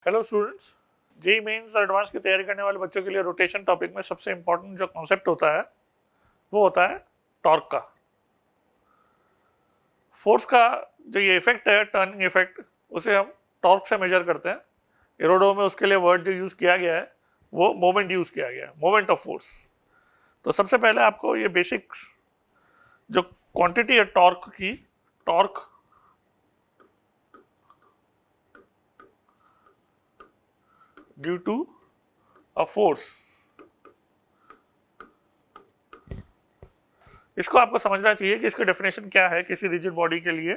Hello students, JEE mains और advance की तैयारी करने वाले बच्चों के लिए रोटेशन टॉपिक में सबसे इंपॉर्टेंट जो कॉन्सेप्ट होता है वो होता है टॉर्क का। फोर्स का जो ये इफेक्ट है, टर्निंग इफेक्ट, उसे हम टॉर्क से मेजर करते हैं। एरोडो में उसके लिए वर्ड जो यूज किया गया है वो मोमेंट यूज किया गया है, मोमेंट ऑफ फोर्स। तो सबसे पहले आपको ये बेसिक जो क्वांटिटी है टॉर्क की, torque due to a force, इसको आपको समझना चाहिए कि इसकी डेफिनेशन क्या है। किसी रिजिड बॉडी के लिए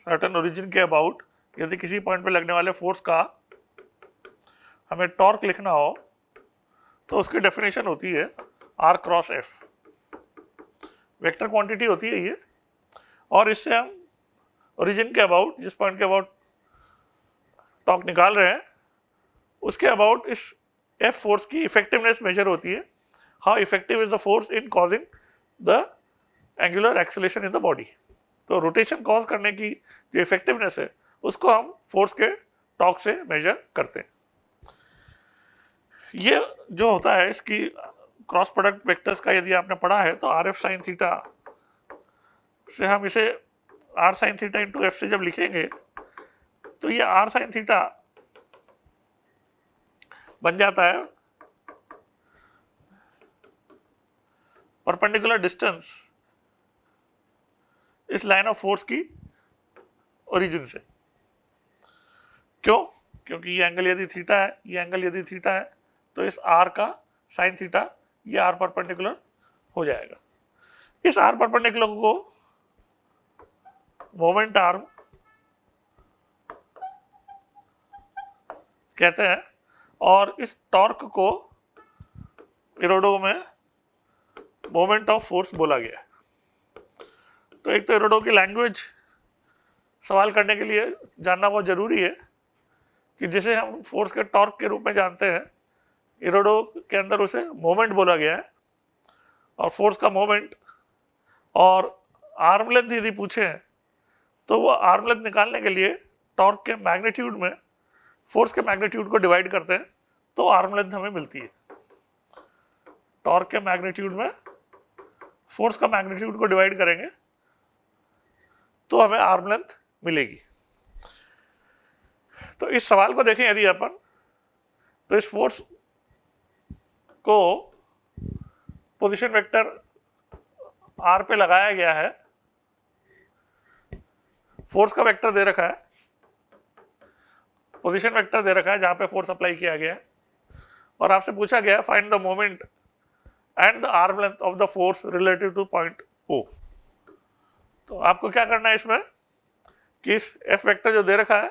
सर्टेन ओरिजिन के अबाउट यदि किसी पॉइंट पे लगने वाले फोर्स का हमें टॉर्क लिखना हो तो उसकी डेफिनेशन होती है R cross F. Vector quantity होती है ये, और इससे हम ओरिजिन के अबाउट, जिस पॉइंट के अबाउट टॉर्क निकाल रहे हैं, उसके अबाउट इस एफ फोर्स की इफेक्टिवनेस मेजर होती है। How effective is the force in causing the angular acceleration in the body. तो रोटेशन कॉज करने की जो इफेक्टिवनेस है उसको हम फोर्स के टॉर्क से मेजर करते हैं। ये जो होता है इसकी क्रॉस प्रोडक्ट वेक्टर्स का यदि आपने पढ़ा है तो आर एफ साइन थीटा से हम इसे R sine theta into F से जब लिखेंगे तो ये आर साइन थीटा बन जाता है परपेंडिकुलर डिस्टेंस इस लाइन ऑफ फोर्स की ओरिजिन से। क्यों? क्योंकि ये एंगल यदि थीटा है, ये एंगल यदि थीटा है तो इस आर का साइन थीटा ये आर परपेंडिकुलर हो जाएगा। इस आर परपेंडिकुलर को मोमेंट आर्म कहते हैं, और इस टॉर्क को एरोडो में मोमेंट ऑफ फोर्स बोला गया है। तो एक तो एरोडो की लैंग्वेज सवाल करने के लिए जानना बहुत जरूरी है कि जिसे हम फोर्स के टॉर्क के रूप में जानते हैं, एरोडो के अंदर उसे मोमेंट बोला गया है। और फोर्स का मोमेंट और आर्म लेंथ यदि पूछे तो वो आर्म लेंथ निकालने के लिए टॉर्क के मैग्नीट्यूड में फोर्स के मैग्नीट्यूड को डिवाइड करते हैं तो आर्म लेंथ हमें मिलती है। टॉर्क के मैग्नीट्यूड में फोर्स का मैग्नीट्यूड को डिवाइड करेंगे तो हमें आर्म लेंथ मिलेगी। तो इस सवाल को देखें यदि अपन, तो इस फोर्स को पोजीशन वेक्टर आर पे लगाया गया है। फोर्स का वेक्टर दे रखा है, पोजीशन वेक्टर दे रखा है जहां पे फोर्स अप्लाई किया गया है, और आपसे पूछा गया है find the moment and the arm length of the force relative to point O. तो आपको क्या करना है इसमें कि इस एफ वेक्टर जो दे रखा है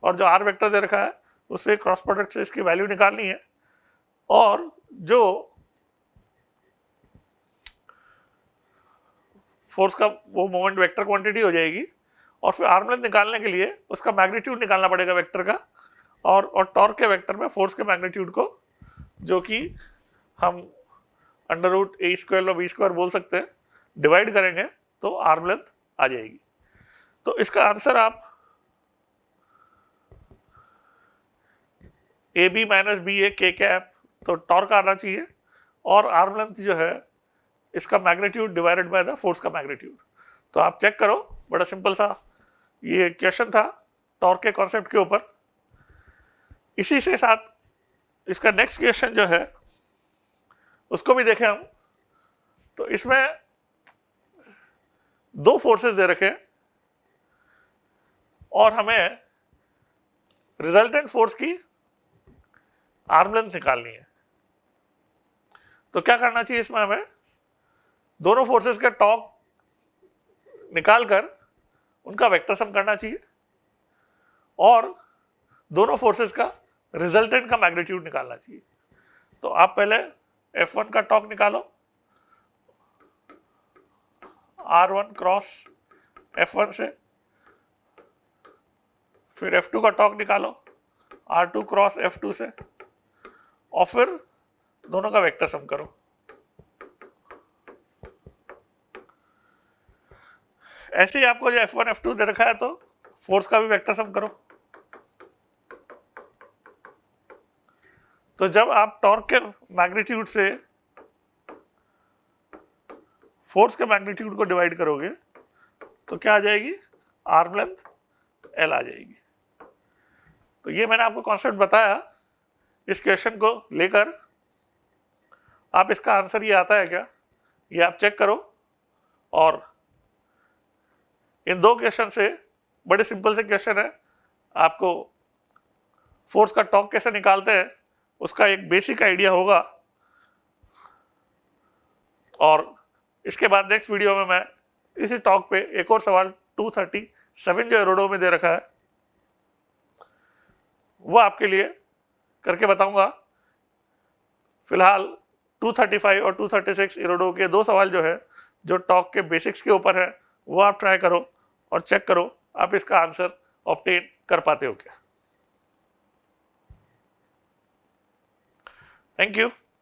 और जो आर वेक्टर दे रखा है उससे क्रॉस प्रोडक्ट से इसकी वैल्यू निकालनी है, और जो फोर्स का वो मोमेंट वेक्टर क्वांटिटी हो जाएगी, और फिर आर्म लेंथ निकालने के लिए उसका मैग्नीट्यूड निकालना पड़ेगा वेक्टर का, और टॉर्क के वेक्टर में फोर्स के मैग्नीट्यूड को, जो कि हम अंडर रूट ए स्क्वायर और बी स्क्वायर बोल सकते हैं, डिवाइड करेंगे तो आर्म लेंथ आ जाएगी। तो इसका आंसर आप ए बी माइनस बी ए के कैप, तो टॉर्क आना चाहिए, और आर्म लेंथ जो है इसका magnitude divided by the force का मैग्नीट्यूड। तो आप चेक करो, बड़ा सिंपल सा ये क्वेश्चन था टॉर्क के कॉन्सेप्ट के ऊपर। इसी से साथ इसका नेक्स्ट क्वेश्चन जो है उसको भी देखें हम। तो इसमें दो फोर्सेस दे रखे और हमें रिजल्टेंट फोर्स की आर्म लेंथ निकालनी है। तो क्या करना चाहिए इसमें, हमें दोनों फोर्सेस का टॉर्क निकालकर उनका वेक्टर सम करना चाहिए और दोनों फोर्सेस का रिजल्टेंट का मैग्नीट्यूड निकालना चाहिए। तो आप पहले F1 का टॉर्क निकालो, R1 क्रॉस F1 से, फिर F2 का टॉर्क निकालो R2 क्रॉस F2 से, और फिर दोनों का वेक्टर सम करो। ऐसे ही आपको जो F1 F2 दे रखा है तो फोर्स का भी वेक्टर सम करो। तो जब आप टॉर्क के मैग्नीट्यूड से फोर्स के मैग्नीट्यूड को डिवाइड करोगे तो क्या आ जाएगी, आर्म लेंथ एल आ जाएगी। तो ये मैंने आपको कॉन्सेप्ट बताया। इस क्वेश्चन को लेकर आप इसका आंसर ये आता है क्या, ये आप चेक करो। और इन दो क्वेश्चन से, बड़े सिंपल से क्वेश्चन है, आपको फोर्स का टॉर्क कैसे निकालते हैं उसका एक बेसिक आइडिया होगा। और इसके बाद नेक्स्ट वीडियो में मैं इसी टॉर्क पे एक और सवाल 237 जो एरोडो में दे रखा है वो आपके लिए करके बताऊंगा। फिलहाल 235 और 236 एरोडो के दो सवाल जो है, जो टॉर्क के बेसिक्स के ऊपर है, वो आप ट्राई करो और चेक करो आप इसका आंसर ऑब्टेन कर पाते हो क्या। Thank you.